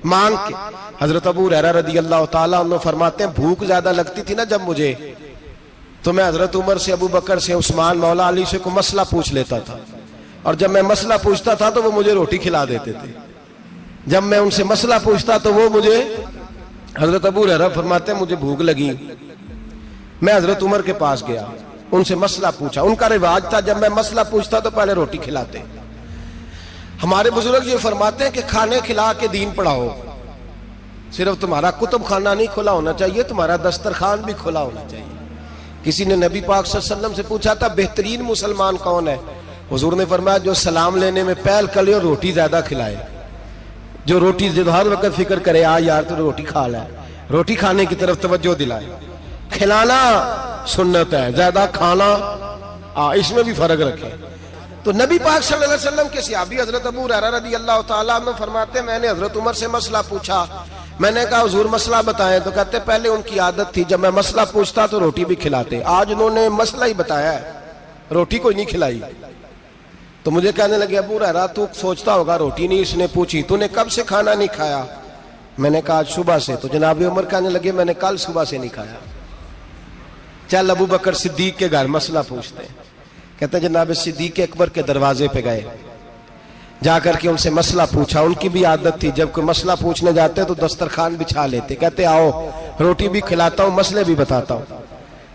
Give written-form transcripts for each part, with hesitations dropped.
مانگ کے. حضرت ابو ہریرہ رضی اللہ تعالیٰ عنہ فرماتے ہیں بھوک زیادہ لگتی تھی نا جب مجھے، تو میں حضرت عمر سے، ابو بکر سے، عثمان، مولا علی سے کوئی مسئلہ پوچھ لیتا تھا، اور جب میں مسئلہ پوچھتا تھا تو وہ مجھے روٹی کھلا دیتے تھے. جب میں ان سے مسئلہ پوچھتا تو وہ مجھے، حضرت ابو ہریرہ فرماتے ہیں مجھے بھوک لگی، میں حضرت عمر کے پاس گیا، ان سے مسئلہ پوچھا. ان کا رواج تھا جب میں مسئلہ پوچھتا تو پہلے روٹی کھلاتے. ہمارے بزرگ یہ فرماتے ہیں کہ کھانے کھلا کے دین پڑھاؤ. صرف تمہارا کتب خانہ نہیں کھلا ہونا چاہیے، تمہارا دسترخوان بھی کھلا ہونا چاہیے. کسی نے نبی پاک صلی اللہ علیہ وسلم سے پوچھا تھا بہترین مسلمان کون ہے؟ حضور نے فرمایا جو سلام لینے میں پہل کرے اور روٹی زیادہ کھلائے. جو روٹی ہر وقت فکر کرے یار تو روٹی کھا لے، روٹی کھانے کی طرف توجہ دلائے. کھلانا سنت ہے، زیادہ کھانا اس میں بھی فرق رکھے. تو نبی پاک صلی اللہ علیہ وسلم کے صحابی حضرت ابو ہریرہ رضی اللہ تعالیٰ عنہ فرماتے ہیں میں نے حضرت عمر سے مسئلہ پوچھا. میں نے کہا حضور مسئلہ بتائیں، تو کہتے پہلے ان کی عادت تھی جب میں مسئلہ پوچھتا تو روٹی بھی کھلاتے. آج انہوں نے مسئلہ ہی بتایا ہے، روٹی کوئی نہیں کھلائی. تو مجھے کہنے لگے ابو ہریرہ تو سوچتا ہوگا روٹی نہیں اس نے پوچھی، تو نے کب سے کھانا نہیں کھایا؟ میں نے کہا آج صبح سے. تو جناب عمر کہنے لگے میں نے کل صبح سے نہیں کھایا. چل ابو بکر صدیق کے گھر مسئلہ پوچھتے ہیں. کہتے ہیں جناب صدیق اکبر کے دروازے پہ گئے، جا کر کے ان سے مسئلہ پوچھا. ان کی بھی عادت تھی جب کوئی مسئلہ پوچھنے جاتے تو دسترخوان بچھا لیتے. کہتے آؤ روٹی بھی کھلاتا ہوں، مسئلے بھی بتاتا ہوں.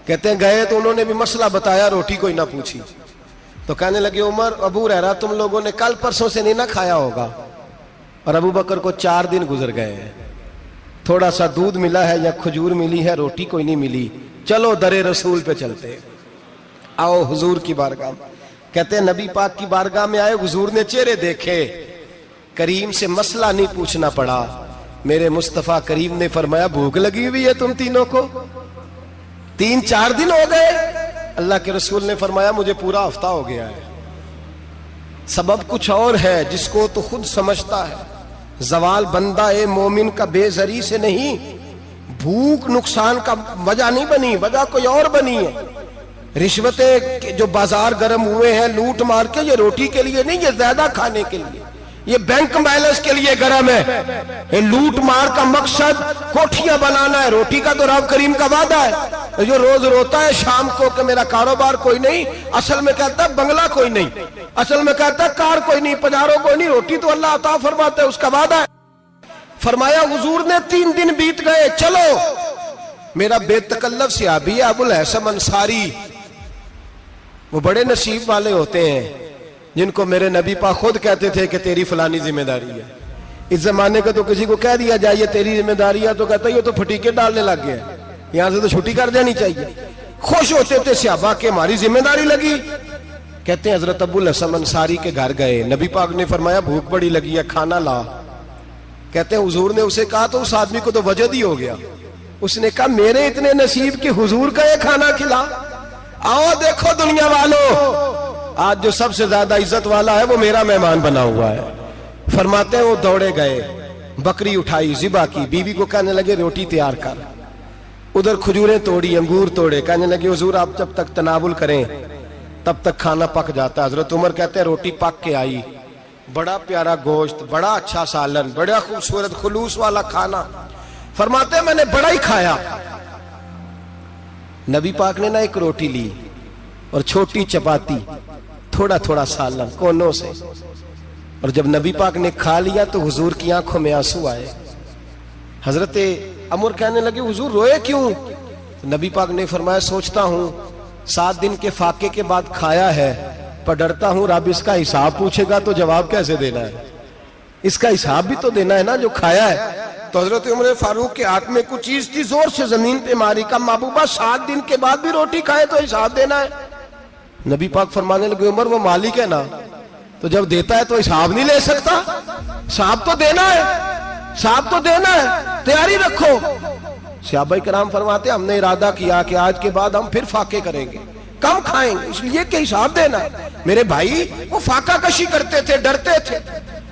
کہتے ہیں گئے تو انہوں نے بھی مسئلہ بتایا، روٹی کوئی نہ پوچھی. تو کہنے لگے عمر ابو ہریرہ تم لوگوں نے کل پرسوں سے نہیں نہ کھایا ہوگا. اور ابو بکر کو 4 دن گزر گئے ہیں، تھوڑا سا دودھ ملا ہے یا کھجور ملی ہے، روٹی کوئی نہیں ملی. چلو در رسول پہ چلتے، آؤ حضور کی بارگاہ. کہتے ہیں نبی پاک کی بارگاہ میں آئے، حضور نے چہرے دیکھے، کریم سے مسئلہ نہیں پوچھنا پڑا. میرے مصطفیٰ کریم نے فرمایا بھوک لگی ہوئی ہے تم تینوں کو؟ 3-4 دن ہو گئے. اللہ کے رسول نے فرمایا مجھے پورا ہفتہ ہو گیا ہے. سبب کچھ اور ہے جس کو تو خود سمجھتا ہے. زوال بندہ مومن کا بے زری سے نہیں، بھوک نقصان کا وجہ نہیں بنی، وجہ کوئی اور بنی ہے. رشوتیں جو بازار گرم ہوئے ہیں لوٹ مار کے، یہ روٹی کے لیے نہیں، یہ زیادہ کھانے کے لیے، یہ بینک بیلنس کے لیے گرم ہے. یہ لوٹ مار کا مقصد کوٹھیاں بنانا ہے. روٹی کا تو رب کریم کا وعدہ ہے. جو روز روتا ہے شام کو کہ میرا کاروبار کوئی نہیں، اصل میں کہتا ہے بنگلہ کوئی نہیں، اصل میں کہتا ہے کار کوئی نہیں، پجارو کوئی نہیں، روٹی تو اللہ عطا فرماتا ہے، اس کا وعدہ ہے. فرمایا حضور نے 3 دن بیت گئے، چلو. میرا بے تکلف صحابی ہے ابو الحسن انصاری، وہ بڑے نصیب والے ہوتے ہیں جن کو میرے نبی پاک خود کہتے تھے کہ تیری فلانی ذمہ داری ہے. اس زمانے کا تو کسی کو کہہ دیا جائے یہ تیری ذمہ داری ہے تو کہتا ہے یہ تو پھٹیکے ڈالنے لگ گیا ہے، یہاں سے تو چھٹی کر دینی چاہیے. خوش ہوتے تھے صحابہ کہ ہماری ذمہ داری لگی. کہتے ہیں حضرت ابو الحسن انصاری کے گھر گئے، نبی پاک نے فرمایا بھوک بڑی لگی ہے، کھانا لا. کہتے ہیں حضور نے اسے کہا تو اس آدمی کو تو وجد ہی ہو گیا. اس نے کہا میرے اتنے نصیب کہ حضور کا یہ کھانا کھلا. آؤ دیکھو دنیا والوں، آج جو سب سے زیادہ عزت والا ہے وہ میرا مہمان بنا ہوا ہے. فرماتے ہیں وہ دوڑے گئے، بکری اٹھائی، ذبح کی، بیوی کو کہنے لگے روٹی تیار کر. ادھر کھجوریں توڑی، انگور توڑے، کہنے لگے حضور آپ جب تک تناول کریں تب تک کھانا پک جاتا ہے. حضرت عمر کہتے ہیں روٹی پک کے آئی، بڑا پیارا گوشت، بڑا اچھا سالن، بڑا خوبصورت خلوص والا کھانا. فرماتے ہیں میں نے بڑا ہی کھایا. نبی پاک نے نہ ایک روٹی لی اور چھوٹی چپاتی، تھوڑا تھوڑا سالن کونوں سے. اور جب نبی پاک نے کھا لیا تو حضور کی آنکھوں میں آنسو آئے. حضرت عمر کہنے لگے حضور روئے کیوں؟ نبی پاک نے فرمایا سوچتا ہوں 7 دن کے فاقے کے بعد کھایا ہے، پر ڈرتا ہوں رب اس کا حساب پوچھے گا تو جواب کیسے دینا ہے، اس کا حساب بھی تو دینا ہے نا جو کھایا ہے. تو حضرت عمر فاروق کے ہاتھ میں کچھ چیز تھی، زور سے زمین پہ ماری، کا محبوبہ 7 دن کے بعد بھی روٹی کھائے تو حساب دینا ہے. نبی پاک فرمانے لگے عمر وہ مالک ہے نا، تو جب دیتا ہے تو حساب نہیں لے سکتا، حساب تو دینا ہے، حساب تو دینا ہے، تیاری رکھو. صحابہ کرام فرماتے ہم نے ارادہ کیا کہ آج کے بعد ہم پھر فاقے کریں گے، کم کھائیں گے، اس لیے کہ حساب دینا ہے. میرے بھائی وہ فاقہ کشی کرتے تھے، ڈرتے تھے.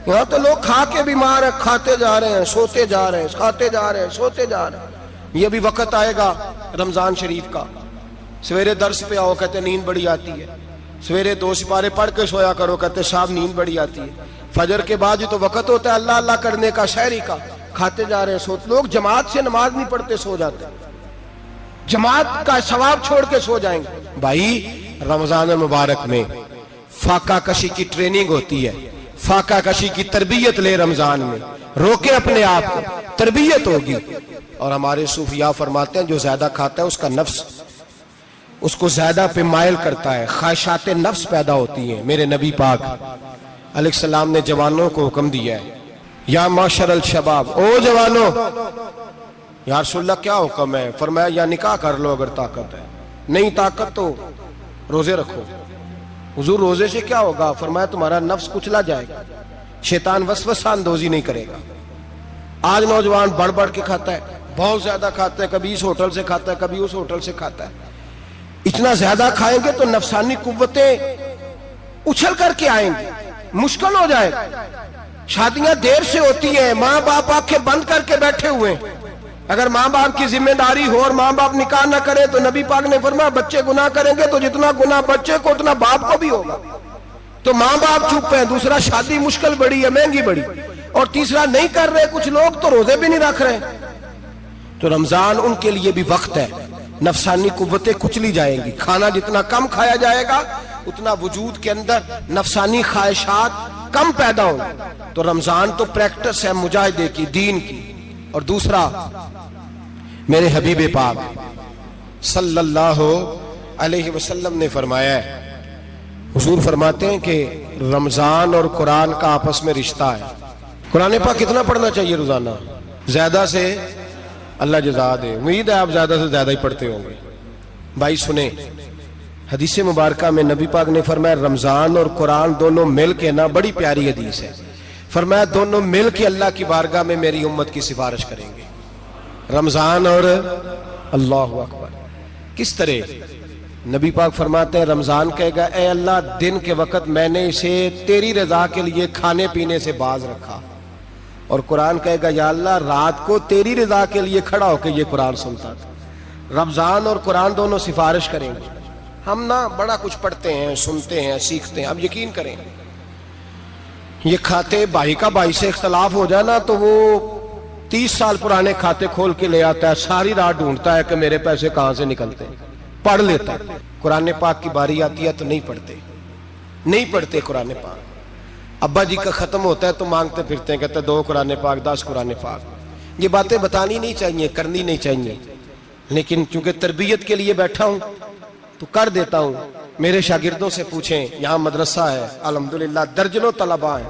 یہاں تو لوگ کھا کے بیمار ہیں، کھاتے جا رہے ہیں، سوتے جا رہے ہیں، کھاتے جا رہے ہیں، سوتے جا رہے ہیں. یہ بھی وقت آئے گا رمضان شریف کا، سویرے درس پہ آؤ کہتے نیند بڑی آتی ہے، سویرے 2 سپارے پڑھ کے سویا کرو کہتے صاحب نیند بڑی آتی ہے. فجر کے بعد ہی تو وقت ہوتا ہے اللہ اللہ کرنے کا، شہری کا. کھاتے جا رہے ہیں سوتے. لوگ جماعت سے نماز نہیں پڑھتے سو جاتے, جماعت کا ثواب چھوڑ کے سو جائیں گے. بھائی رمضان مبارک میں فاقہ کشی کی ٹریننگ ہوتی ہے, فاقہ کشی کی تربیت لے رمضان میں, روکے اپنے آپ کو, تربیت ہوگی. اور ہمارے صوفیاء فرماتے ہیں جو زیادہ کھاتا ہے اس کا نفس اس کو زیادہ پہ مائل کرتا ہے, خواہشات نفس پیدا ہوتی ہیں. میرے نبی پاک علیہ السلام نے جوانوں کو حکم دیا ہے, یا معاشر الشباب, او جوانوں. یا رسول اللہ کیا حکم ہے؟ فرمایا یا نکاح کر لو اگر طاقت ہے, نہیں طاقت تو روزے رکھو. حضور روزے سے کیا ہوگا؟ فرمایا تمہارا نفس کچلا جائے گا, شیطان وسوسہ اندوزی نہیں کرے گا. آج نوجوان بڑھ بڑھ کے کھاتا ہے, بہت زیادہ کھاتا ہے, کبھی اس ہوٹل سے کھاتا ہے, کبھی اس ہوٹل سے کھاتا ہے. اتنا زیادہ کھائیں گے تو نفسانی قوتیں اچھل کر کے آئیں گی, مشکل ہو جائے گا. شادیاں دیر سے ہوتی ہیں, ماں باپ آنکھیں بند کر کے بیٹھے ہوئے. اگر ماں باپ کی ذمہ داری ہو اور ماں باپ نکاح نہ کرے تو نبی پاک نے فرمایا بچے گناہ کریں گے تو جتنا گناہ بچے کو اتنا باپ کو بھی ہوگا. تو ماں باپ چپ ہیں. دوسرا, شادی مشکل بڑی ہے, مہنگی بڑی. اور تیسرا, نہیں کر رہے کچھ لوگ تو روزے بھی نہیں رکھ رہے. تو رمضان ان کے لیے بھی وقت ہے, نفسانی قوتیں کچلی جائیں گی. کھانا جتنا کم کھایا جائے گا اتنا وجود کے اندر نفسانی خواہشات کم پیدا ہوں گی. تو رمضان تو پریکٹس ہے مجاہدے کی, دین کی. اور دوسرا, میرے حبیب پاک صلی اللہ علیہ وسلم نے فرمایا ہے, حضور فرماتے ہیں کہ رمضان اور قرآن کا آپس میں رشتہ ہے. قرآن پاک کتنا پڑھنا چاہیے روزانہ؟ زیادہ سے اللہ جزا دے, امید ہے آپ زیادہ سے زیادہ ہی پڑھتے ہوں گے. بھائی سنیں, حدیث مبارکہ میں نبی پاک نے فرمایا رمضان اور قرآن دونوں مل کے نا, بڑی پیاری حدیث ہے, فرمایا دونوں مل کے اللہ کی بارگاہ میں میری امت کی سفارش کریں گے. رمضان اور اللہ اکبر. کس طرح؟ نبی پاک فرماتے ہیں رمضان کہے گا اے اللہ دن کے وقت میں نے اسے تیری رضا کے لیے کھانے پینے سے باز رکھا, اور قرآن کہے گا یا اللہ رات کو تیری رضا کے لیے کھڑا ہو کے یہ قرآن سنتا تھا. رمضان اور قرآن دونوں سفارش کریں گے. ہم نا بڑا کچھ پڑھتے ہیں, سنتے ہیں, سیکھتے ہیں. اب یقین کریں یہ کھاتے بھائی کا بھائی سے اختلاف ہو جائے نا تو وہ 30 سال پرانے کھاتے کھول کے لے آتا ہے, ساری رات ڈھونڈتا ہے کہ میرے پیسے کہاں سے نکلتے ہیں, پڑھ لیتا ہے. قرآن پاک کی باری آتی ہے تو نہیں پڑھتے قرآن پاک. ابا جی کا ختم ہوتا ہے تو مانگتے پھرتے ہیں, کہتے ہیں 2 قرآن پاک 10 قرآن پاک. یہ باتیں بتانی نہیں چاہیے, کرنی نہیں چاہیے, لیکن چونکہ تربیت کے لیے بیٹھا ہوں تو کر دیتا ہوں. میرے شاگردوں سے پوچھیں, یہاں مدرسہ ہے الحمدللہ, درجنوں طلباء ہیں,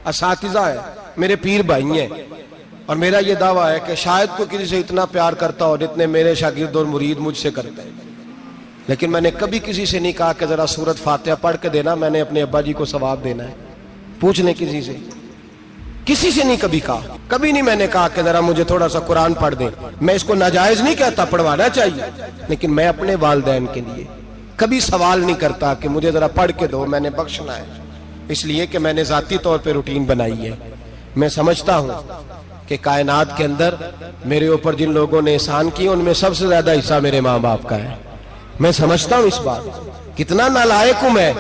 اساتذہ ہیں, میرے پیر بھائی ہیں. اور میرا یہ دعویٰ ہے کہ شاید کوئی کسی سے اتنا پیار کرتا ہو جتنے میرے شاگرد اور مرید مجھ سے کرتے ہیں. لیکن میں نے کبھی کسی سے نہیں کہا کہ ذرا سورت فاتحہ پڑھ کے دینا, میں نے اپنے ابا جی کو ثواب دینا ہے. پوچھ لیں کسی سے نہیں کبھی کہا, کبھی نہیں میں نے کہا کہ ذرا مجھے تھوڑا سا قرآن پڑھ دیں. میں اس کو ناجائز نہیں کہتا, پڑھوانا چاہیے, لیکن میں اپنے والدین کے لیے کبھی سوال نہیں کرتا کہ مجھے ذرا پڑھ کے دو, میں نے بخشنا ہے. اس لیے کہ میں نے ذاتی طور پہ روٹین بنائی ہے. میں سمجھتا ہوں کہ کائنات کے اندر میرے اوپر جن لوگوں نے احسان کیے ان میں سب سے زیادہ حصہ میرے ماں باپ کا ہے. میں سمجھتا ہوں اس بات, کتنا نالائق ہوں میں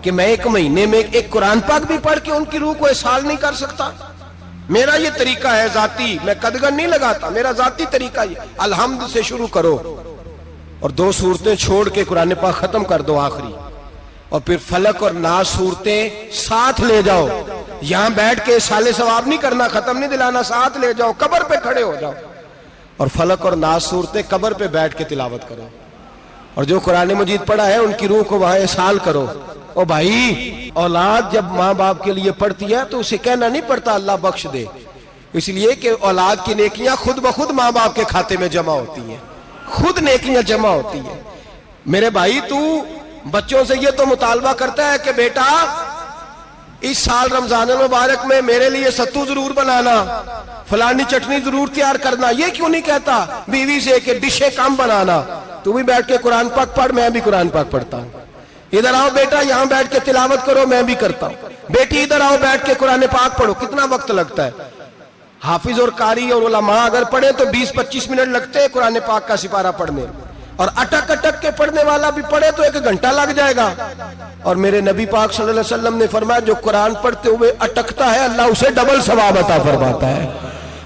کہ میں 1 مہینے میں ایک قرآن پاک بھی پڑھ کے ان کی روح کو احسال نہیں کر سکتا. میرا یہ طریقہ ہے ذاتی, میں قدغن نہیں لگاتا, میرا ذاتی طریقہ یہ, الحمد سے شروع کرو اور 2 سورتیں چھوڑ کے قرآن پاک ختم کر دو آخری, اور پھر فلق اور ناس صورتیں ساتھ لے جاؤ. یہاں بیٹھ کے سالے ثواب نہیں کرنا, ختم نہیں دلانا, ساتھ لے جاؤ, قبر پہ کھڑے ہو جاؤ اور فلق اور ناس صورتیں قبر پہ بیٹھ کے تلاوت کرو. اور جو قرآن مجید پڑھا ہے ان کی روح کو وہاں احسال کرو. او بھائی, اولاد جب ماں باپ کے لیے پڑھتی ہے تو اسے کہنا نہیں پڑتا اللہ بخش دے, اس لیے کہ اولاد کی نیکیاں خود بخود ماں باپ کے کھاتے میں جمع ہوتی ہیں, خود نیکیاں جمع ہوتی ہیں. میرے بھائی تو بچوں سے یہ تو مطالبہ کرتا ہے کہ بیٹا اس سال رمضان المبارک میں میرے لیے ستو ضرور بنانا, فلانی چٹنی ضرور تیار کرنا. یہ کیوں نہیں کہتا بیوی سے کہ ڈشیں کم بنانا, تو بھی بیٹھ کے قرآن پاک پڑھ, میں بھی قرآن پاک پڑھتا ہوں. ادھر آؤ بیٹا, یہاں بیٹھ کے تلاوت کرو, میں بھی کرتا ہوں. بیٹی ادھر آؤ بیٹھ کے قرآن پاک پڑھو. کتنا وقت لگتا ہے؟ حافظ اور قاری اور علماء اگر پڑھے تو 20-25 منٹ لگتے ہیں قرآن پاک کا سپارہ پڑھنے, اور اٹک اٹک کے پڑھنے والا بھی پڑھے تو 1 گھنٹہ لگ جائے گا. اور میرے نبی پاک صلی اللہ علیہ وسلم نے فرمایا جو قرآن پڑھتے ہوئے اٹکتا ہے اللہ اسے ڈبل ثواب عطا فرماتا ہے.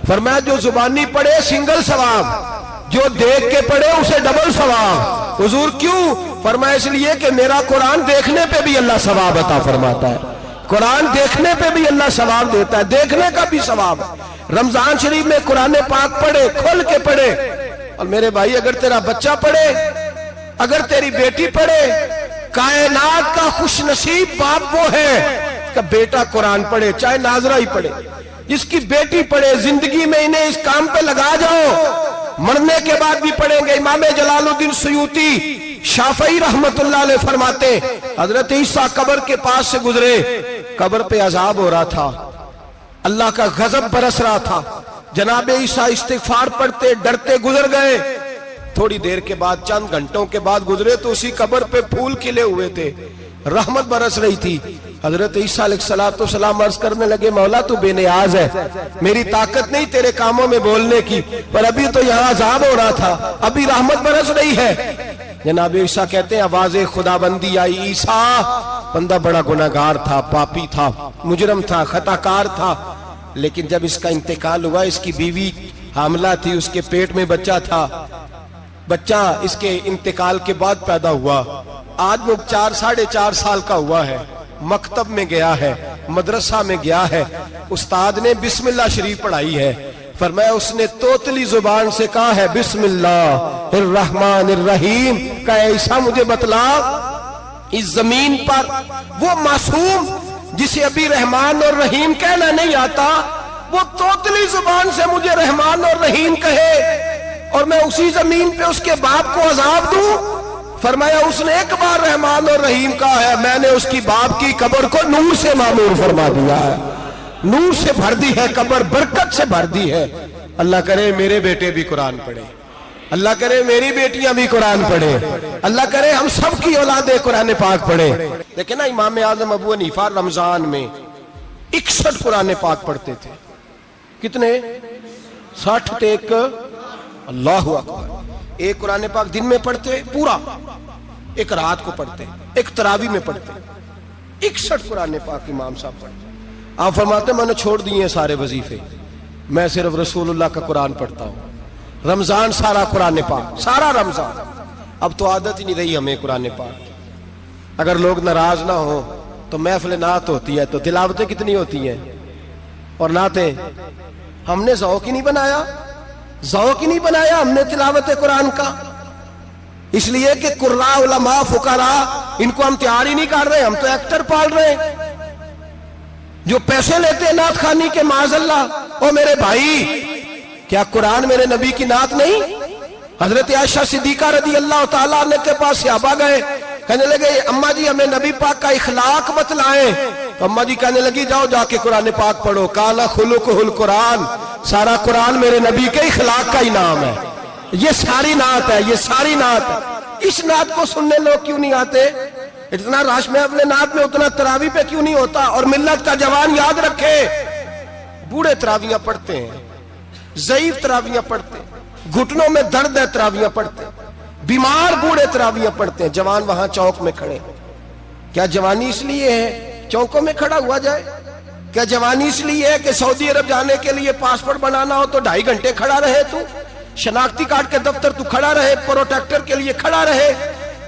فرمایا جو زبانی پڑھے سنگل ثواب، جو دیکھ کے پڑھے اسے ڈبل ثواب۔ حضور کیوں؟ فرمایا اس لیے کہ میرا قرآن دیکھنے پہ بھی اللہ ثواب عطا فرماتا ہے، قرآن دیکھنے پہ بھی اللہ ثواب دیتا ہے، دیکھنے کا بھی ثواب۔ رمضان شریف میں قرآن پاک پڑھے، کھول کے پڑھے۔ اور میرے بھائی اگر تیرا بچہ پڑھے، اگر تیری بیٹی پڑھے، کائنات کا خوش نصیب باپ وہ ہے کہ بیٹا قرآن پڑھے، چاہے ناظرہ ہی پڑھے، جس کی بیٹی پڑھے۔ زندگی میں انہیں اس کام پہ لگا جاؤ، مرنے کے بعد بھی پڑھیں گے۔ امام جلال الدین سیوطی شافعی رحمت اللہ علیہ فرماتے حضرت عیسیٰ قبر کے پاس سے گزرے، قبر پہ عذاب ہو رہا تھا، اللہ کا غضب برس رہا تھا، جناب عیسیٰ استغفار پڑھتے ڈرتے گزر گئے۔ تھوڑی دیر کے بعد، چند گھنٹوں کے بعد گزرے تو اسی قبر پہ پھول کھلے ہوئے تھے، رحمت برس رہی تھی۔ حضرت عیسیٰ علیہ السلام عرض کرنے لگے مولا تو بے نیاز ہے، میری طاقت نہیں تیرے کاموں میں بولنے کی، پر ابھی تو یہاں عذاب ہو رہا تھا، ابھی رحمت برس رہی ہے۔ جناب عیسیٰ کہتے ہیں آواز خدا بندی آئی، عیسیٰ بندہ بڑا گناہگار تھا، پاپی تھا، مجرم تھا، خطا کار تھا، لیکن جب اس کا انتقال ہوا، اس کی بیوی حاملہ تھی، اس کے پیٹ میں بچہ تھا، بچہ اس کے انتقال کے بعد پیدا ہوا، آج وہ 4.5 سال کا ہوا ہے، مکتب میں گیا ہے، مدرسہ میں گیا ہے، استاد نے بسم اللہ شریف پڑھائی ہے، فرمایا اس نے توتلی زبان سے کہا ہے بسم اللہ الرحمن الرحیم، کہا عیسیٰ مجھے بتلا اس زمین پر وہ معصوم جسے ابھی رحمان اور رحیم کہنا نہیں آتا، وہ توتلی زبان سے مجھے رحمان اور رحیم کہے اور میں اسی زمین پہ اس کے باپ کو عذاب دوں؟ فرمایا اس نے ایک بار رحمان اور رحیم کہا ہے، میں نے اس کی باپ کی قبر کو نور سے معمور فرما دیا ہے، نور سے بھر دی ہے قبر، برکت سے بھر دی ہے۔ اللہ کرے میرے بیٹے بھی قرآن پڑھے، اللہ کرے میری بیٹیاں بھی قرآن پڑھے، اللہ کرے ہم سب کی اولادیں قرآن پاک پڑھے۔ لیکن نا امام اعظم ابو حنیفہ رمضان میں 61 قرآن پاک پڑھتے تھے۔ کتنے؟ 60 تے ایک، اللہ اکبر۔ ایک قرآن پاک دن میں پڑھتے پورا، ایک رات کو پڑھتے، ایک تراویح میں پڑھتے، 61 قرآن پاک امام صاحب پڑھتے۔ آپ فرماتے میں نے چھوڑ دیے سارے وظیفے، میں صرف رسول اللہ کا قرآن پڑھتا ہوں۔ رمضان سارا قرآن پاک، سارا رمضان۔ اب تو عادت ہی نہیں رہی ہمیں قرآن پاک، اگر لوگ ناراض نہ ہوں تو محفل نعت ہوتی ہے تو تلاوتیں کتنی ہوتی ہیں، اور نعتیں ہم نے ذوق ہی نہیں بنایا، ذوق ہی نہیں بنایا ہم نے تلاوت قرآن کا، اس لیے کہ قراء علماء فقراء ان کو ہم تیار ہی نہیں کر رہے، ہم تو ایکٹر پال رہے ہیں جو پیسے لیتے ہیں نعت خوانی کے، معاذ اللہ۔ او میرے بھائی، کیا قرآن میرے نبی کی نعت نہیں؟ حضرت عائشہ صدیقہ رضی اللہ تعالیٰ عنہ کے پاس صحابہ گئے، کہنے لگے اماں جی ہمیں نبی پاک کا اخلاق بتلائیں، تو اماں جی کہنے لگی جاؤ جا کے قرآن پاک پڑھو، کالا خلقہ القرآن، سارا قرآن میرے نبی کے اخلاق کا ہی نام ہے، یہ ساری نعت ہے، یہ ساری نعت ہے۔ اس نعت کو سننے لوگ کیوں نہیں آتے؟ اتنا راش میں اپنے نعت میں اتنا تراویح پہ کیوں نہیں ہوتا؟ اور ملت کا جوان یاد رکھے، بوڑھے تراویحاں پڑھتے ہیں، ضعیف تراویحاں پڑھتے ہیں، گھٹنوں میں درد ہے تراویحاں پڑھتے ہیں، بیمار بوڑھے تراویحاں پڑھتے ہیں، جوان وہاں چوک میں کھڑے۔ کیا جوانی اس لیے ہے چوکوں میں کھڑا ہوا جائے؟ کیا جوانی اس لیے ہے کہ سعودی عرب جانے کے لیے پاسپورٹ بنانا ہو تو 2.5 گھنٹے کھڑا رہے تو؟ شناختی کارڈ کے دفتر تو کھڑا رہے، پروٹیکٹر کے لیے کھڑا رہے،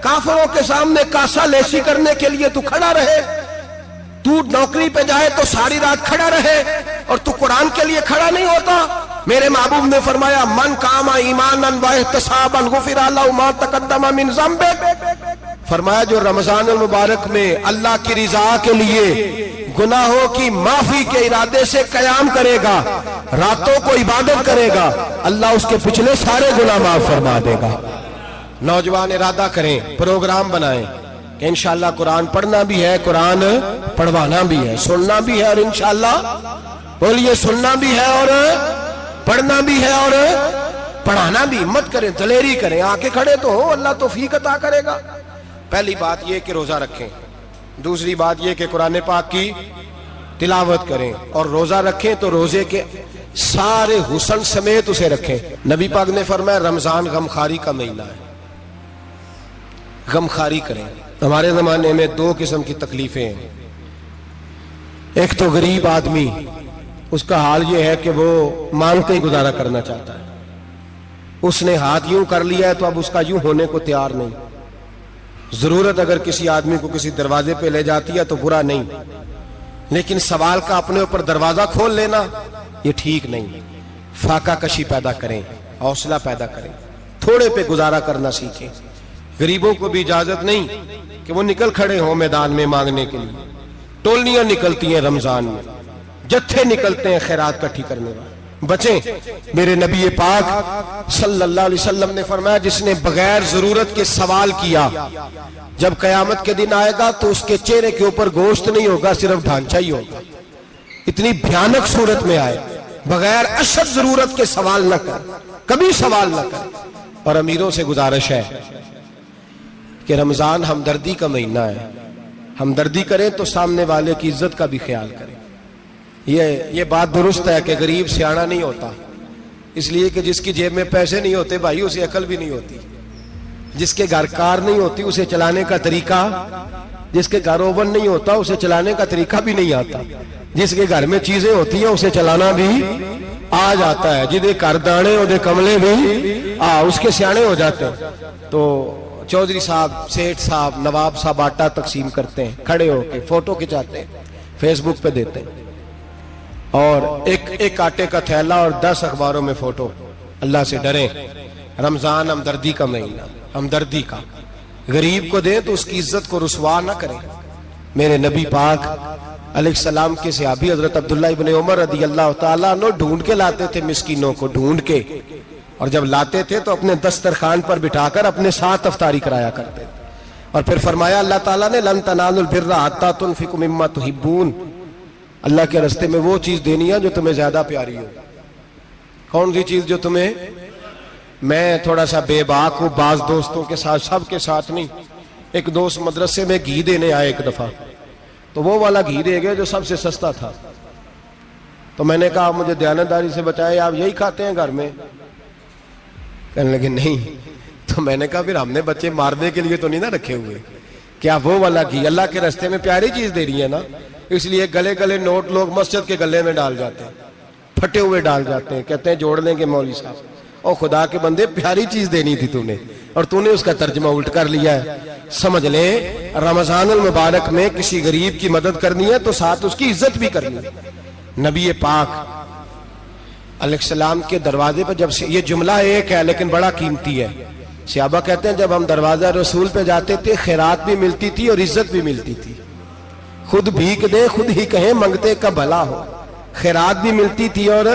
کافروں کے سامنے کاسا لیسی کرنے کے لیے تو کھڑا رہے، تو نوکری پہ جائے تو ساری رات کھڑا رہے، اور تو قرآن کے لیے کھڑا نہیں ہوتا؟ میرے محبوب نے فرمایا من قام ایمانا واحتسابا غفر له ما تقدم من ذنبه، فرمایا جو رمضان المبارک میں اللہ کی رضا کے لیے گناہوں کی معافی کے ارادے سے قیام کرے گا، راتوں کو عبادت کرے گا، اللہ اس کے پچھلے سارے گناہ معاف فرما دے گا۔ نوجوان ارادہ کریں، پروگرام بنائیں کہ انشاءاللہ قرآن پڑھنا بھی ہے، قرآن پڑھوانا بھی ہے، سننا بھی ہے، اور انشاءاللہ بولیے سننا بھی ہے اور پڑھنا بھی ہے اور پڑھانا بھی۔ ہمت کریں، دلیری کریں، آکے کھڑے تو ہو، اللہ توفیق عطا کرے گا۔ پہلی بات یہ کہ روزہ رکھیں، دوسری بات یہ کہ قرآن پاک کی تلاوت کریں، اور روزہ رکھیں تو روزے کے سارے حسن سمیت اسے رکھیں۔ نبی پاک نے فرمایا رمضان غمخواری کا مہینہ ہے، غمخواری کریں۔ ہمارے زمانے میں 2 قسم کی تکلیفیں ہیں، ایک تو غریب آدمی اس کا حال یہ ہے کہ وہ مانگتے ہی گزارا کرنا چاہتا ہے. اس نے ہاتھ یوں کر لیا ہے تو اب اس کا یوں ہونے کو تیار نہیں. ضرورت اگر کسی آدمی کو کسی دروازے پہ لے جاتی ہے تو برا نہیں، لیکن سوال کا اپنے اوپر دروازہ کھول لینا یہ ٹھیک نہیں. فاقہ کشی پیدا کریں، حوصلہ پیدا کریں، تھوڑے پہ گزارا کرنا سیکھیں. غریبوں کو بھی اجازت نہیں کہ وہ نکل کھڑے ہوں میدان میں مانگنے کے لیے. ٹولیاں نکلتی ہیں رمضان میں، جتھے نکلتے ہیں خیرات کٹھی کرنے والے. بچیں. میرے نبی پاک صلی اللہ علیہ وسلم نے فرمایا جس نے بغیر ضرورت کے سوال کیا جب قیامت کے دن آئے گا تو اس کے چہرے کے اوپر گوشت نہیں ہوگا، صرف ڈھانچہ ہی ہوگا. اتنی بھیانک صورت میں آئے. بغیر اشد ضرورت کے سوال نہ کر، کبھی سوال نہ کر. اور امیروں سے گزارش ہے کہ رمضان ہمدردی کا مہینہ ہے. ہمدردی کریں تو سامنے والے کی عزت کا بھی خیال کریں. یہ بات درست ہے کہ غریب سیاڑا نہیں ہوتا، اس لیے کہ جس کی جیب میں پیسے نہیں ہوتے بھائی اسے عقل بھی نہیں ہوتی. جس کے گھر کار نہیں ہوتی اسے چلانے کا طریقہ، جس کے گھر اوون نہیں ہوتا اسے چلانے کا طریقہ بھی نہیں آتا. جس کے گھر میں چیزیں ہوتی ہیں اسے چلانا بھی آ جاتا ہے. جدے کر دانے اودے کملے بھی اس کے سیانے ہو جاتے ہیں. تو چودھری صاحب، سیٹھ صاحب، نواب صاحب آٹا تقسیم کرتے ہیں، کھڑے ہو کے فوٹو کھچاتے ہیں، فیس بک پہ دیتے ہیں، اور ایک آٹے کا تھیلا اور 10 اخباروں میں فوٹو. اللہ سے ڈریں. رمضان ہمدردی کا مہینہ، ہمدردی کا. غریب کو دیں تو اس کی عزت کو رسوا نہ کریں. میرے نبی پاک علیہ السلام کے صحابی حضرت عبداللہ ابن عمر رضی اللہ تعالیٰ عنہ ڈھونڈ کے لاتے تھے مسکینوں کو، ڈھونڈ کے، اور جب لاتے تھے تو اپنے دسترخوان پر بٹھا کر اپنے ساتھ افطاری کرایا کرتے تھے. اور پھر فرمایا اللہ تعالیٰ نے لن تنالوا البر حتی تنفقوا مما تحبون. اللہ کے راستے میں وہ چیز دینی ہے جو تمہیں زیادہ پیاری ہو. کون سی چیز جو تمہیں؟ میں تھوڑا سا بے باک ہوں، بعض دوستوں کے ساتھ، سب کے ساتھ نہیں. ایک دوست مدرسے میں گھی دینے آئے ایک دفعہ، تو وہ والا گھی دے گئے جو سب سے سستا تھا. تو میں نے کہا مجھے دیانتداری سے بچائے، آپ یہی کھاتے ہیں گھر میں؟ کہنے لگے نہیں. تو میں نے کہا پھر ہم نے بچے مارنے کے لیے تو نہیں نہ رکھے ہوئے، کیا وہ والا گھی اللہ کے راستے میں پیاری چیز دے رہی ہے نا. اس لیے گلے گلے نوٹ لوگ مسجد کے گلے میں ڈال جاتے ہیں، پھٹے ہوئے ڈال جاتے ہیں، کہتے ہیں جوڑ لیں گے مولوی صاحب. اور خدا کے بندے پیاری چیز دینی تھی تو نے، اور تو نے اس کا ترجمہ الٹ کر لیا ہے. سمجھ لیں رمضان المبارک میں کسی غریب کی مدد کرنی ہے تو ساتھ اس کی عزت بھی کرنی ہے. نبی پاک علیہ السلام کے دروازے پر جب یہ جملہ ایک ہے لیکن بڑا قیمتی ہے. صحابہ کہتے ہیں جب ہم دروازہ رسول پہ جاتے تھے خیرات بھی ملتی تھی اور عزت بھی ملتی تھی. خود بھیک دے خود ہی کہیں منگتے کا بھلا ہو. خیرات بھی ملتی تھی اور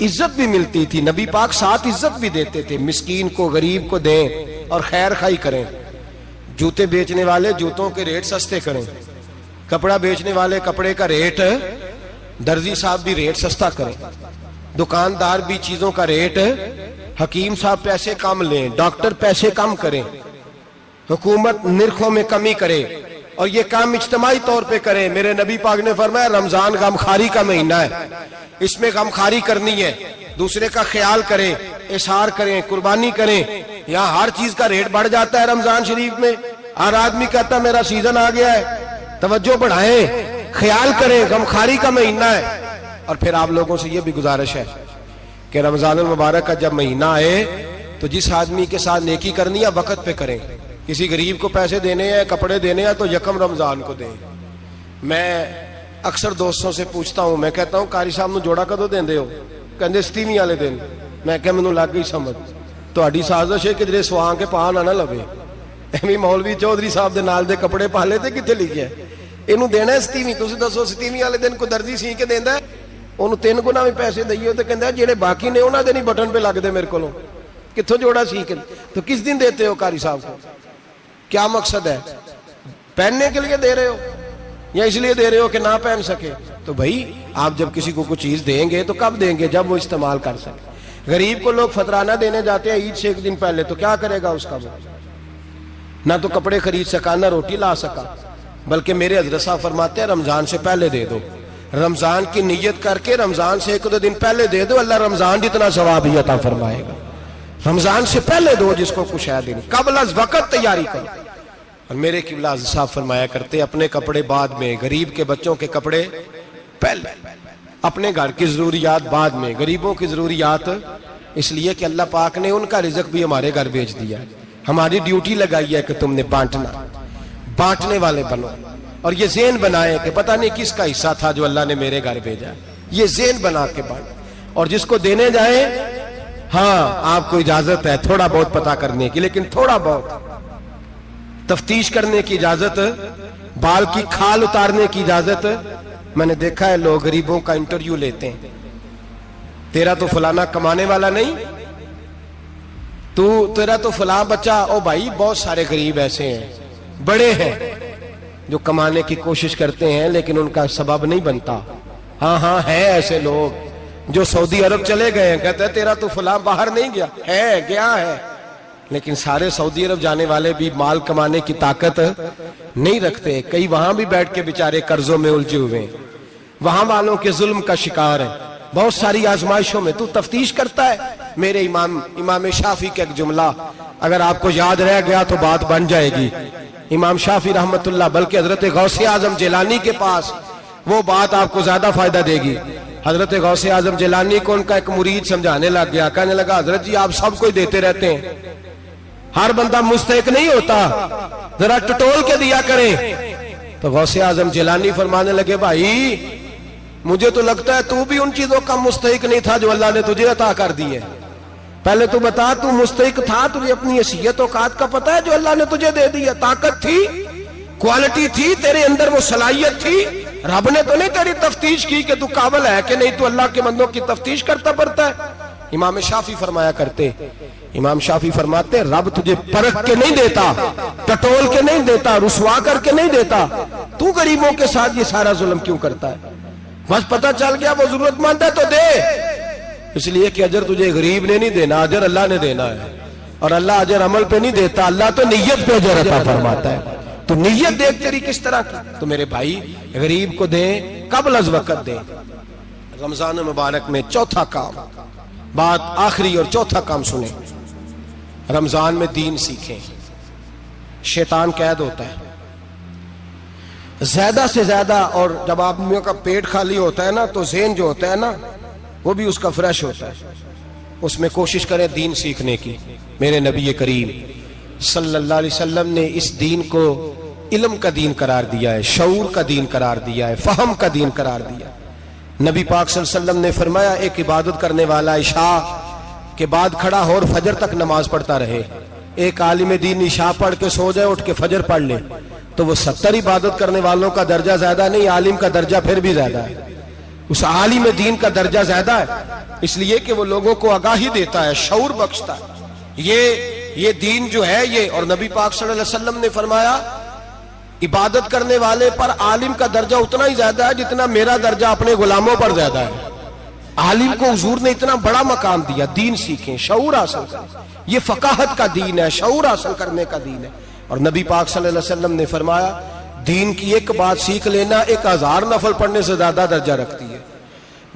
عزت بھی ملتی تھی. نبی پاک ساتھ عزت بھی دیتے تھے. مسکین کو، غریب کو دیں اور خیر خائی کریں. جوتے بیچنے والے جوتوں کے ریٹ سستے کریں، کپڑا بیچنے والے کپڑے کا ریٹ، درزی صاحب بھی ریٹ سستا کریں، دکاندار بھی چیزوں کا ریٹ، حکیم صاحب پیسے کم لیں، ڈاکٹر پیسے کم کریں، حکومت نرخوں میں کمی کرے، اور یہ کام اجتماعی طور پہ کریں. میرے نبی پاک نے فرمایا رمضان غمخواری کا مہینہ ہے، اس میں غمخواری کرنی ہے، دوسرے کا خیال کریں، اظہار کریں، قربانی کریں. یہاں ہر چیز کا ریٹ بڑھ جاتا ہے رمضان شریف میں. ہر آدمی کہتا میرا سیزن آ گیا ہے. توجہ بڑھائیں، خیال کریں، غمخواری کا مہینہ ہے. اور پھر آپ لوگوں سے یہ بھی گزارش ہے کہ رمضان المبارک کا جب مہینہ آئے تو جس آدمی کے ساتھ نیکی کرنی ہے وقت پہ کریں. کسی غریب کو پیسے دینے ہیں، کپڑے دینے ہیں تو یکم رمضان کو دیں. میں اکثر دوستوں سے پوچھتا ہوں، میں کہتا ہوں قاری صاحب نو جوڑا کدو دیندے ہو؟ کہندے 27ویں والے دن. میں کہ مینوں لگ گئی سمجھ، تہاڈی سازش ہے کہ جڑے سواں کے پا نہ لوے. ایویں مولوی چودھری صاحب دے نال دے کپڑے پا لے تے کتے لکھیا ہے اینوں دینا ہے 27ویں. تسی دسو 27ویں والے دن کو درزی سی کے دیندا ہے، اونوں 3 گنا بھی پیسے دئیے تے کہندا جڑے باقی نے انہاں دے نہیں بٹن پہ لگ دے میرے کولوں. کتھوں جوڑا سی کے؟ تو کس دن دیتے ہو قاری صاحب کو؟ کیا مقصد ہے؟ پہننے کے لیے دے رہے ہو یا اس لیے دے رہے ہو کہ نہ پہن سکے؟ تو بھائی آپ جب کسی کو کچھ چیز دیں گے تو کب دیں گے؟ جب وہ استعمال کر سکے. غریب کو لوگ فطرانہ دینے جاتے ہیں عید سے 1 دن پہلے، تو کیا کرے گا اس کا؟ وہ نہ تو کپڑے خرید سکا نہ روٹی لا سکا. بلکہ میرے حضرت صاحب فرماتے ہیں رمضان سے پہلے دے دو. رمضان کی نیت کر کے رمضان سے 1-2 دن پہلے دے دو، اللہ رمضان جتنا ثواب ہی عطا فرمائے گا. رمضان سے پہلے دو جس کو کچھ ہے دینی، قبل از وقت تیاری کرو. اور میرے قبلہ صاحب فرمایا کرتے اپنے کپڑے بعد میں، غریب کے بچوں کے کپڑے پہلے. اپنے گھر کی ضروریات بعد میں، غریبوں کی ضروریات اس لیے کہ اللہ پاک نے ان کا رزق بھی ہمارے گھر بھیج دیا ہے. ہماری ڈیوٹی لگائی ہے کہ تم نے بانٹنا، بانٹنے والے بنو. اور یہ ذہن بنائے کہ پتہ نہیں کس کا حصہ تھا جو اللہ نے میرے گھر بھیجا. یہ ذہن بنا کے بانٹ. اور جس کو دینے جائیں، ہاں آپ کو اجازت ہے تھوڑا بہت پتہ کرنے کی، لیکن تھوڑا بہت تفتیش کرنے کی اجازت، بال کی کھال اتارنے کی اجازت. میں نے دیکھا ہے لوگ غریبوں کا انٹرویو لیتے ہیں. تیرا تو فلانا کمانے والا نہیں، تیرا تو فلاں بچہ. او بھائی بہت سارے غریب ایسے ہیں، بڑے ہیں، جو کمانے کی کوشش کرتے ہیں لیکن ان کا سبب نہیں بنتا. ہاں ہے ایسے لوگ جو سعودی عرب چلے گئے ہیں، کہتے ہیں تیرا تو فلاں باہر نہیں گیا. گیا ہے، لیکن سارے سعودی عرب جانے والے بھی مال کمانے کی طاقت نہیں رکھتے. کئی وہاں بھی بیٹھ کے بیچارے قرضوں میں الجھے ہوئے ہیں، وہاں والوں کے ظلم کا شکار ہیں. بہت ساری آزمائشوں میں تو تفتیش کرتا ہے. میرے امام شافعی کا ایک جملہ اگر آپ کو یاد رہ گیا تو بات بن جائے گی. امام شافعی رحمت اللہ، بلکہ حضرت غوث اعظم جیلانی کے پاس وہ بات آپ کو زیادہ فائدہ دے گی. حضرت غوث اعظم جیلانی کو ان کا ایک مرید سمجھانے لگ گیا. کہنے لگا حضرت جی آپ سب کو دیتے رہتے ہیں، ہر بندہ مستحق نہیں ہوتا، ذرا ٹٹول کے دیا کریں. تو غوث اعظم جیلانی فرمانے لگے بھائی مجھے تو لگتا ہے تو بھی ان چیزوں کا مستحق نہیں تھا جو اللہ نے تجھے عطا کر دی ہے. پہلے تو بتا تو مستحق تھا، تجھے اپنی حیثیت اوقات کا پتہ ہے جو اللہ نے تجھے دے دی ہے. طاقت تھی، کوالٹی تھی، تیرے اندر وہ صلاحیت تھی. رب نے تو نہیں تیری تفتیش کی کہ تو قابل ہے کہ نہیں، تو اللہ کے بندوں کی تفتیش کرتا پڑتا ہے. امام شافعی فرمایا کرتے، امام شافعی فرماتے رب تجھے پرکھ کے نہیں دیتا، ٹٹول کے نہیں دیتا، رسوا کر کے نہیں دیتا. تو غریبوں کے ساتھ یہ سارا ظلم کیوں کرتا ہے؟ بس پتہ چل گیا وہ ضرورت مند ہے تو دے. اس لیے کہ اجر تجھے غریب نے نہیں دینا، اجر اللہ نے دینا ہے. اور اللہ اجر عمل پہ نہیں دیتا، اللہ تو نیت پہ اجر عطا فرماتا ہے. تو نیت دیکھ تیری کس طرح کی. تو میرے بھائی غریب کو دیں، قبل از وقت دیں. رمضان مبارک میں چوتھا کام، بات آخری اور چوتھا کام سنیں. رمضان میں دین سیکھیں. شیطان قید ہوتا ہے زیادہ سے زیادہ، اور جب آدمیوں کا پیٹ خالی ہوتا ہے نا تو ذہن جو ہوتا ہے نا وہ بھی اس کا فریش ہوتا ہے. اس میں کوشش کریں دین سیکھنے کی. میرے نبی کریم صلی اللہ علیہ وسلم نے اس دین کو علم کا دین قرار دیا ہے، شعور کا دین قرار دیا ہے، فہم کا دین قرار دیا. نبی پاک صلی اللہ علیہ وسلم نے فرمایا ایک عبادت کرنے والا عشاء کے بعد کھڑا ہو اور فجر تک نماز پڑھتا رہے. ایک عالم دین عشاء پڑھ کے سو جائے، اٹھ کے فجر پڑھ لے، تو وہ 70 عبادت کرنے والوں کا درجہ زیادہ نہیں، عالم کا درجہ پھر بھی زیادہ ہے. اس عالم دین کا درجہ زیادہ ہے، اس لیے کہ وہ لوگوں کو آگاہی دیتا ہے، شعور بخشتا ہے. یہ دین جو ہے یہ، اور نبی پاک صلی اللہ علیہ وسلم نے فرمایا عبادت کرنے والے پر عالم کا درجہ اتنا ہی زیادہ ہے جتنا میرا درجہ اپنے غلاموں پر زیادہ ہے. عالم کو حضور نے اتنا بڑا مقام دیا. دین سیکھیں، شعور حاصل کریں. یہ فقاہت کا دین ہے، شعور حاصل کرنے کا دین ہے. اور نبی پاک صلی اللہ علیہ وسلم نے فرمایا دین کی ایک بات سیکھ لینا 1000 نفل پڑھنے سے زیادہ درجہ رکھتی ہے.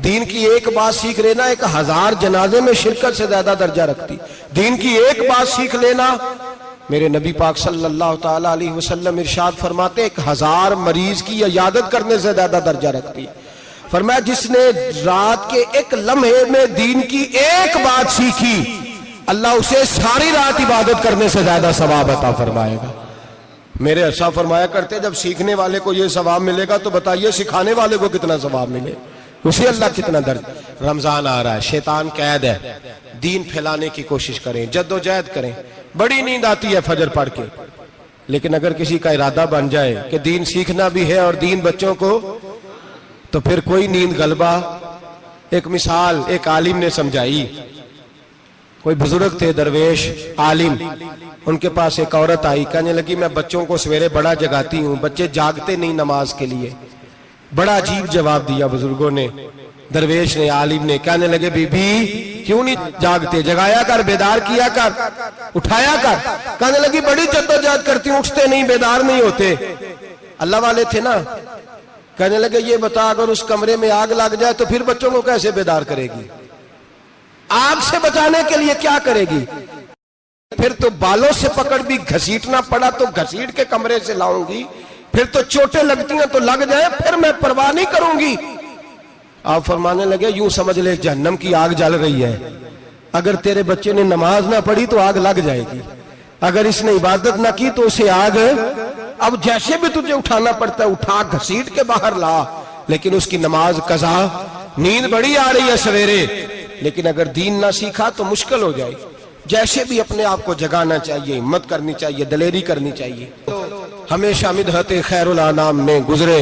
دین کی ایک بات سیکھ لینا 1000 جنازے میں شرکت سے زیادہ درجہ رکھتی. دین کی ایک بات سیکھ لینا، میرے نبی پاک صلی اللہ تعالی علیہ وسلم ارشاد فرماتے 1000 مریض کی عیادت کرنے سے زیادہ درجہ رکھتی. فرمایا جس نے رات کے ایک لمحے میں دین کی ایک بات سیکھی، اللہ اسے ساری رات عبادت کرنے سے زیادہ ثواب عطا فرمائے گا. میرے ارشاد فرمایا کرتے جب سیکھنے والے کو یہ ثواب ملے گا تو بتائیے سکھانے والے کو کتنا ثواب ملے، اسے اللہ کتنا درد. رمضان آ رہا ہے، شیطان قید ہے. دین پھیلانے کی کوشش کریں، جد و جہد کریں. بڑی نیند آتی ہے فجر پڑھ کے، لیکن اگر کسی کا ارادہ بن جائے کہ دین سیکھنا بھی ہے اور دین بچوں کو، تو پھر کوئی نیند غلبہ. ایک مثال ایک عالم نے سمجھائی. کوئی بزرگ تھے، درویش عالم، ان کے پاس ایک عورت آئی، کہنے لگی میں بچوں کو سویرے بڑا جگاتی ہوں، بچے جاگتے نہیں نماز کے لیے. بڑا عجیب جواب دیا بزرگوں نے، درویش نے، عالم نے. کہنے لگے بی بی کیوں نہیں جاگتے، جگایا کر، بیدار کیا کر، اٹھایا کر. کہنے لگی بڑی جدوجہد کرتی ہوں، اٹھتے نہیں، بیدار نہیں ہوتے. اللہ والے تھے نا. کہنے لگے یہ بتا اگر اس کمرے میں آگ لگ جائے تو پھر بچوں کو کیسے بیدار کرے گی؟ آگ سے بچانے کے لیے کیا کرے گی؟ پھر تو بالوں سے پکڑ بھی گھسیٹنا پڑا تو گھسیٹ کے کمرے سے لاؤں گی، پھر تو چوٹیں لگتی ہیں تو لگ جائیں، پھر میں پرواہ نہیں کروں گی. آپ فرمانے لگے یوں سمجھ لے جہنم کی آگ جل رہی ہے، اگر تیرے بچے نے نماز نہ پڑھی تو آگ لگ جائے گی، اگر اس نے عبادت نہ کی تو اسے آگ، اب جیسے بھی تجھے اٹھانا پڑتا ہے اٹھا گھسیٹ کے باہر لا، لیکن اس کی نماز قضا، نیند بڑی آ رہی ہے سویرے لیکن اگر دین نہ سیکھا تو مشکل ہو جائے. جیسے بھی اپنے آپ کو جگانا چاہیے، ہمت کرنی چاہیے، دلیری کرنی چاہیے. ہمیشہ مدحت خیر الانام میں گزرے.